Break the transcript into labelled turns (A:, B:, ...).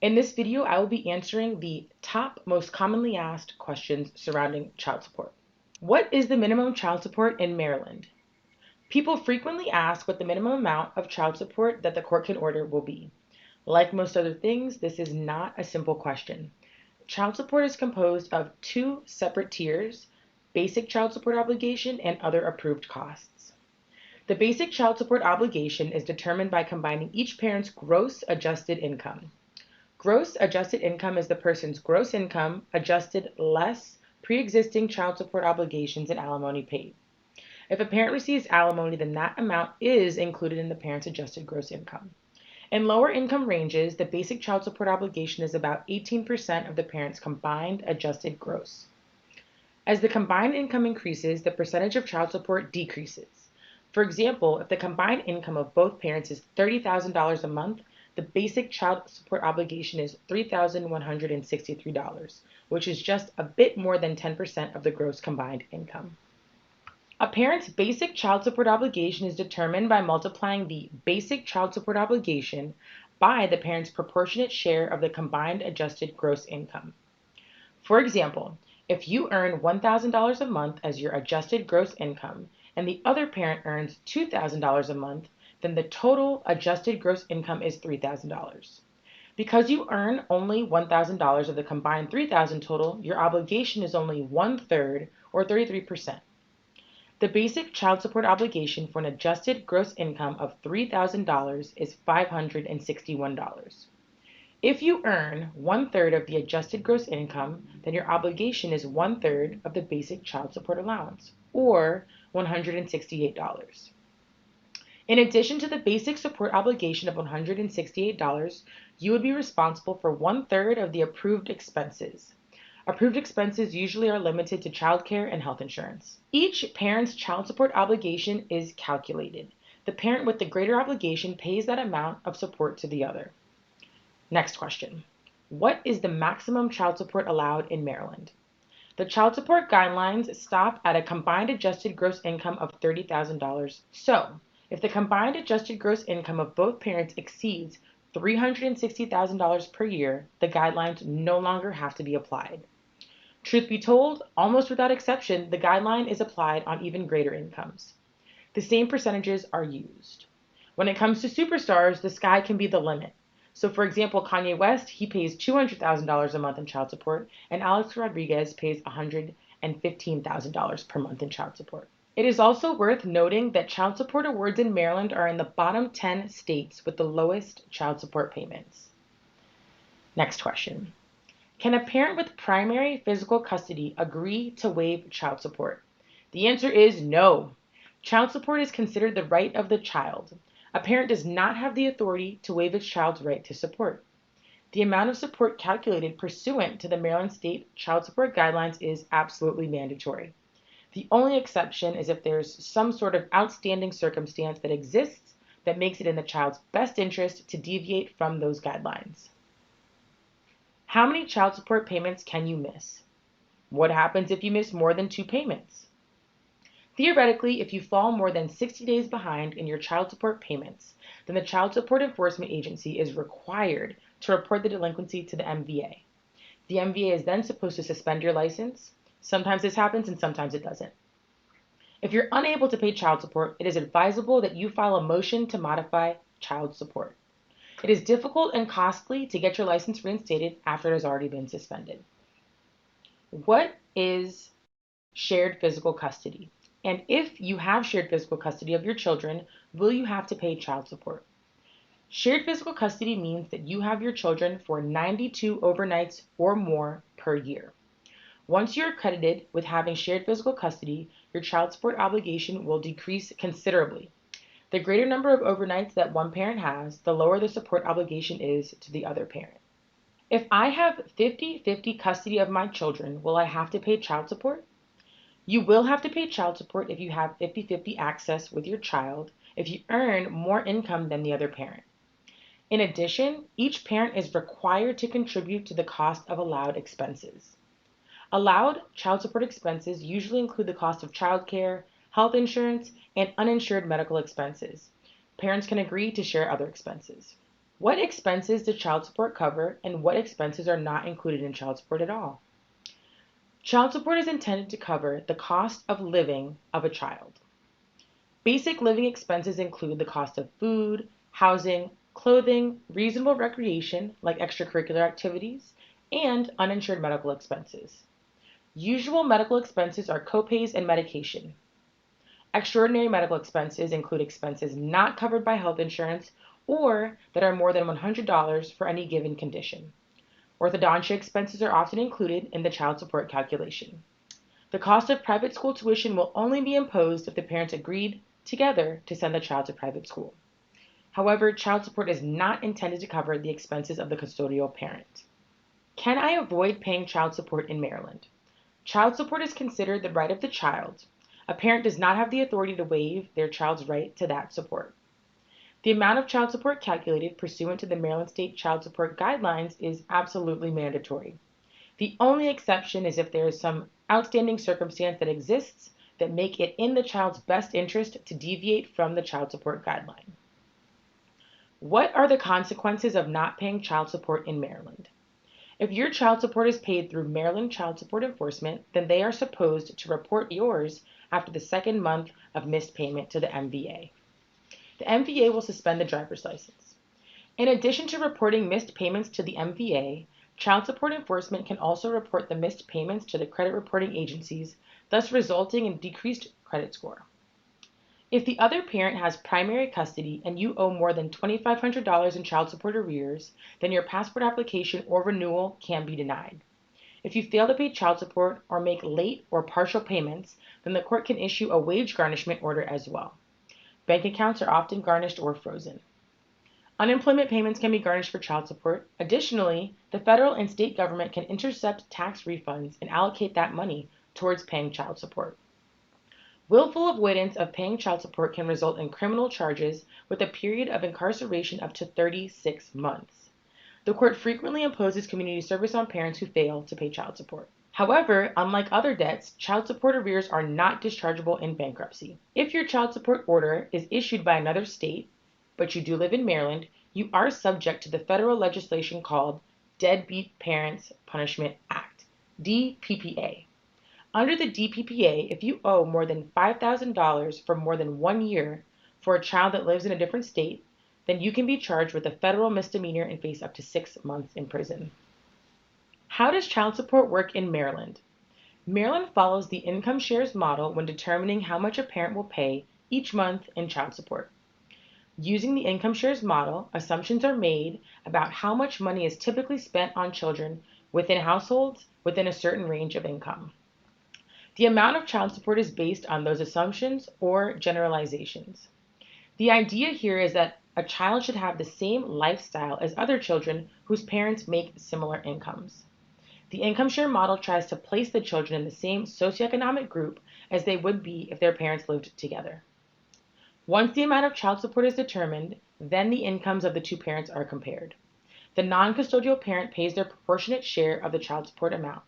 A: In this video, I will be answering the top most commonly asked questions surrounding child support. What is the minimum child support in Maryland? People frequently ask what the minimum amount of child support that the court can order will be. Like most other things, this is not a simple question. Child support is composed of two separate tiers: basic child support obligation and other approved costs. The basic child support obligation is determined by combining each parent's gross adjusted income. Gross adjusted income is the person's gross income adjusted less pre-existing child support obligations and alimony paid. If a parent receives alimony, then that amount is included in the parent's adjusted gross income. In lower income ranges, the basic child support obligation is about 18% of the parent's combined adjusted gross. As the combined income increases, the percentage of child support decreases. For example, if the combined income of both parents is $30,000 a month, the basic child support obligation is $3,163, which is just a bit more than 10% of the gross combined income. A parent's basic child support obligation is determined by multiplying the basic child support obligation by the parent's proportionate share of the combined adjusted gross income. For example, if you earn $1,000 a month as your adjusted gross income and the other parent earns $2,000 a month, then the total adjusted gross income is $3,000. Because you earn only $1,000 of the combined $3,000 total, your obligation is only 1/3 or 33%. The basic child support obligation for an adjusted gross income of $3,000 is $561. If you earn 1/3 of the adjusted gross income, then your obligation is 1/3 of the basic child support allowance, or $168. In addition to the basic support obligation of $168, you would be responsible for 1/3 of the approved expenses. Approved expenses usually are limited to childcare and health insurance. Each parent's child support obligation is calculated. The parent with the greater obligation pays that amount of support to the other. Next question. What is the maximum child support allowed in Maryland? The child support guidelines stop at a combined adjusted gross income of $30,000. So, if the combined adjusted gross income of both parents exceeds $360,000 per year, the guidelines no longer have to be applied. Truth be told, almost without exception, the guideline is applied on even greater incomes. The same percentages are used. When it comes to superstars, the sky can be the limit. So for example, Kanye West, he pays $200,000 a month in child support, and Alex Rodriguez pays $115,000 per month in child support. It is also worth noting that child support awards in Maryland are in the bottom 10 states with the lowest child support payments. Next question. Can a parent with primary physical custody agree to waive child support? The answer is no. Child support is considered the right of the child. A parent does not have the authority to waive its child's right to support. The amount of support calculated pursuant to the Maryland State Child Support Guidelines is absolutely mandatory. The only exception is if there's some sort of outstanding circumstance that exists that makes it in the child's best interest to deviate from those guidelines. How many child support payments can you miss? What happens if you miss more than 2 payments? Theoretically, if you fall more than 60 days behind in your child support payments, then the Child Support Enforcement Agency is required to report the delinquency to the MVA. The MVA is then supposed to suspend your license. Sometimes this happens and sometimes it doesn't. If you're unable to pay child support, it is advisable that you file a motion to modify child support. It is difficult and costly to get your license reinstated after it has already been suspended. What is shared physical custody? And if you have shared physical custody of your children, will you have to pay child support? Shared physical custody means that you have your children for 92 overnights or more per year. Once you're accredited with having shared physical custody, your child support obligation will decrease considerably. The greater number of overnights that one parent has, the lower the support obligation is to the other parent. If I have 50-50 custody of my children, will I have to pay child support? You will have to pay child support if you have 50-50 access with your child if you earn more income than the other parent. In addition, each parent is required to contribute to the cost of allowed expenses. Allowed child support expenses usually include the cost of childcare, health insurance, and uninsured medical expenses. Parents can agree to share other expenses. What expenses does child support cover, and what expenses are not included in child support at all? Child support is intended to cover the cost of living of a child. Basic living expenses include the cost of food, housing, clothing, reasonable recreation like extracurricular activities, and uninsured medical expenses. Usual medical expenses are copays and medication. Extraordinary medical expenses include expenses not covered by health insurance or that are more than $100 for any given condition. Orthodontia expenses are often included in the child support calculation. The cost of private school tuition will only be imposed if the parents agreed together to send the child to private school. However, child support is not intended to cover the expenses of the custodial parent. Can I avoid paying child support in Maryland? Child support is considered the right of the child. A parent does not have the authority to waive their child's right to that support. The amount of child support calculated pursuant to the Maryland State Child Support Guidelines is absolutely mandatory. The only exception is if there is some outstanding circumstance that exists that make it in the child's best interest to deviate from the child support guideline. What are the consequences of not paying child support in Maryland? If your child support is paid through Maryland Child Support Enforcement, then they are supposed to report yours after the second month of missed payment to the MVA. The MVA will suspend the driver's license. In addition to reporting missed payments to the MVA, Child Support Enforcement can also report the missed payments to the credit reporting agencies, thus resulting in decreased credit score. If the other parent has primary custody and you owe more than $2,500 in child support arrears, then your passport application or renewal can be denied. If you fail to pay child support or make late or partial payments, then the court can issue a wage garnishment order as well. Bank accounts are often garnished or frozen. Unemployment payments can be garnished for child support. Additionally, the federal and state government can intercept tax refunds and allocate that money towards paying child support. Willful avoidance of paying child support can result in criminal charges with a period of incarceration up to 36 months. The court frequently imposes community service on parents who fail to pay child support. However, unlike other debts, child support arrears are not dischargeable in bankruptcy. If your child support order is issued by another state, but you do live in Maryland, you are subject to the federal legislation called Deadbeat Parents Punishment Act, DPPA. Under the DPPA, if you owe more than $5,000 for more than 1 year for a child that lives in a different state, then you can be charged with a federal misdemeanor and face up to 6 months in prison. How does child support work in Maryland? Maryland follows the income shares model when determining how much a parent will pay each month in child support. Using the income shares model, assumptions are made about how much money is typically spent on children within households within a certain range of income. The amount of child support is based on those assumptions or generalizations. The idea here is that a child should have the same lifestyle as other children whose parents make similar incomes. The income share model tries to place the children in the same socioeconomic group as they would be if their parents lived together. Once the amount of child support is determined, then the incomes of the two parents are compared. The non-custodial parent pays their proportionate share of the child support amount.